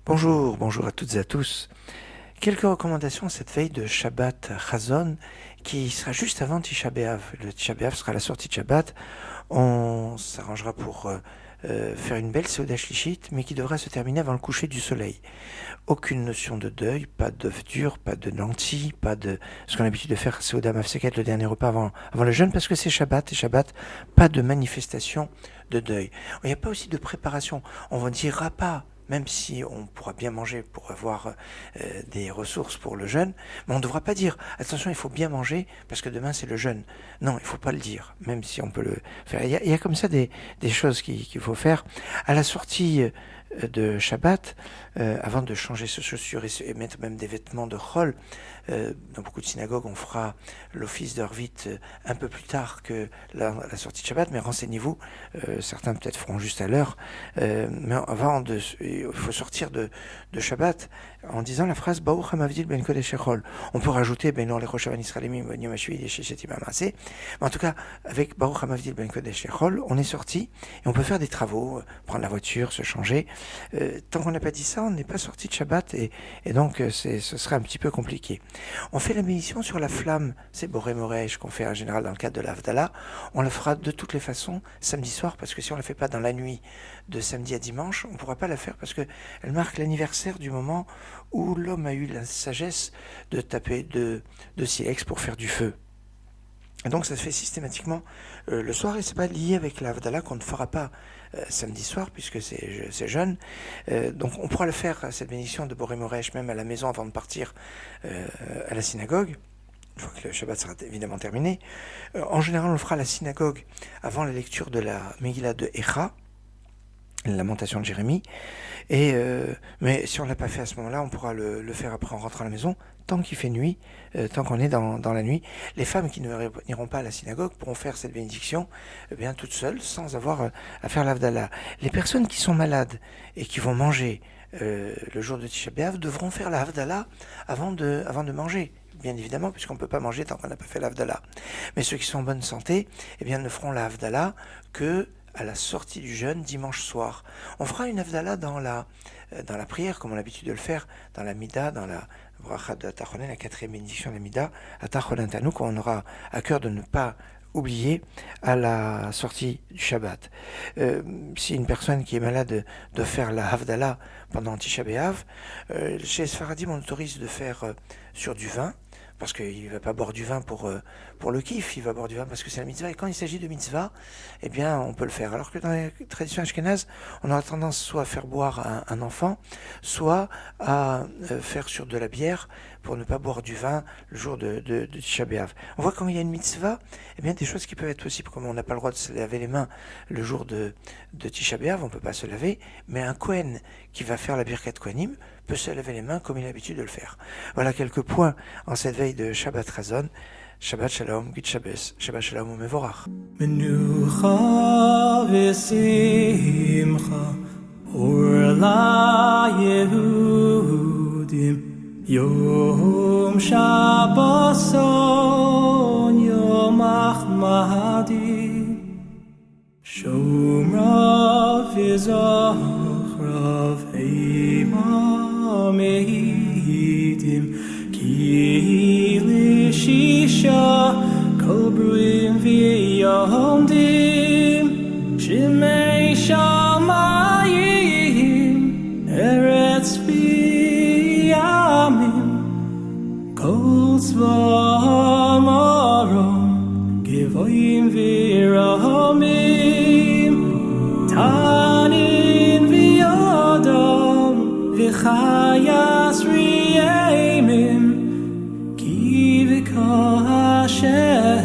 Bonjour à toutes et à tous. Quelques recommandations cette veille de Shabbat Chazon qui sera juste avant Tisha B'Av. Le Tisha B'Av sera la sortie de Shabbat. On s'arrangera pour faire une belle Seuda Shlishit, mais qui devra se terminer avant le coucher du soleil. Aucune notion de deuil, pas d'œuf dur, pas de lentilles, pas de ce qu'on a l'habitude de faire Seuda Mafseket, le dernier repas avant le jeûne, parce que c'est Shabbat, et Shabbat, pas de manifestation de deuil. Il n'y a pas aussi de préparation. On ne dira pas, même si on pourra bien manger pour avoir des ressources pour le jeûne, mais on ne devra pas dire « Attention, il faut bien manger parce que demain c'est le jeûne ». Non, il ne faut pas le dire, même si on peut le faire. Il y a comme ça des choses qu'il faut faire. À la sortie de Shabbat, avant de changer ses chaussures et mettre même des vêtements de chol, dans beaucoup de synagogues, on fera l'office d'Orvit un peu plus tard que la sortie de Shabbat, mais renseignez-vous, certains peut-être feront juste à l'heure, mais avant il faut sortir de Shabbat en disant la phrase Baruch HaMavdil ben Kodesh Echol. On peut rajouter Ben Lor Lechoshavan Israelimim Ben Yom HaShvi'i Yeshetim HaMaaseh. Mais en tout cas, avec Baruch HaMavdil ben Kodesh Echol, on est sorti et on peut faire des travaux, prendre la voiture, se changer. Tant qu'on n'a pas dit ça, on n'est pas sorti de Shabbat et donc ce serait un petit peu compliqué. On fait la bénédiction sur la flamme, c'est Boré Moresh qu'on fait en général dans le cadre de l'Havdalah. On la fera de toutes les façons samedi soir, parce que si on ne la fait pas dans la nuit de samedi à dimanche, on ne pourra pas la faire parce qu'elle marque l'anniversaire du moment où l'homme a eu la sagesse de taper de silex pour faire du feu. Et donc ça se fait systématiquement le soir, et c'est pas lié avec l'Havdalah qu'on ne fera pas samedi soir puisque c'est jeune. Donc on pourra le faire, cette bénédiction de Boré Moresh, même à la maison avant de partir à la synagogue, une fois que le Shabbat sera évidemment terminé. En général, on le fera à la synagogue avant la lecture de la Megillah de Echa, la lamentation de Jérémie. Mais si on ne l'a pas fait à ce moment-là, on pourra le faire après en rentrant à la maison, tant qu'il fait nuit, tant qu'on est dans la nuit. Les femmes qui n'iront pas à la synagogue pourront faire cette bénédiction bien toutes seules, sans avoir à faire l'Havdalah. Les personnes qui sont malades et qui vont manger le jour de Tisha B'Av devront faire la Havdalah avant de manger, bien évidemment, puisqu'on ne peut pas manger tant qu'on n'a pas fait la Havdalah. Mais ceux qui sont en bonne santé, ne feront la Havdalah que à la sortie du jeûne, dimanche soir. On fera une Havdalah dans la prière, comme on a l'habitude de le faire, dans la Mida, dans la Bracha de Atachonen, la 4e bénédiction de la Mida, Atachonen Tanou, qu'on aura à cœur de ne pas oublier à la sortie du Shabbat. Si une personne qui est malade doit faire la Havdalah pendant Tisha B'Av, chez Sfaradim, on autorise de faire sur du vin, parce qu'il ne va pas boire du vin pour le kiff, il va boire du vin parce que c'est la mitzvah. Et quand il s'agit de mitzvah, on peut le faire. Alors que dans les traditions ashkénazes, on aura tendance soit à faire boire un enfant, soit à faire sur de la bière pour ne pas boire du vin le jour de Tisha B'Av. On voit quand il y a une mitzvah, des choses qui peuvent être possibles, comme on n'a pas le droit de se laver les mains le jour de Tisha B'Av, on ne peut pas se laver, mais un Kohen qui va faire la Birkat Kohanim peut se laver les mains comme il a l'habitude de le faire. Voilà quelques points en cette veille de Shabbat Chazon. Shabbat Shalom, Git Shabbos, Shabbat Shalom u'Mevorach. Menucha v'simcha or la Yehudim Yom Shabboson Yom Achmadim Shomra v'zochra v'ema mehidim Ki lishisha kol bruim v'yomdim Shemei shamayim eretz v'yamim Kol tzvam arom givoyim v'ramim Tanin v'yodam v'chayas riyamim Ki v'kol Hashem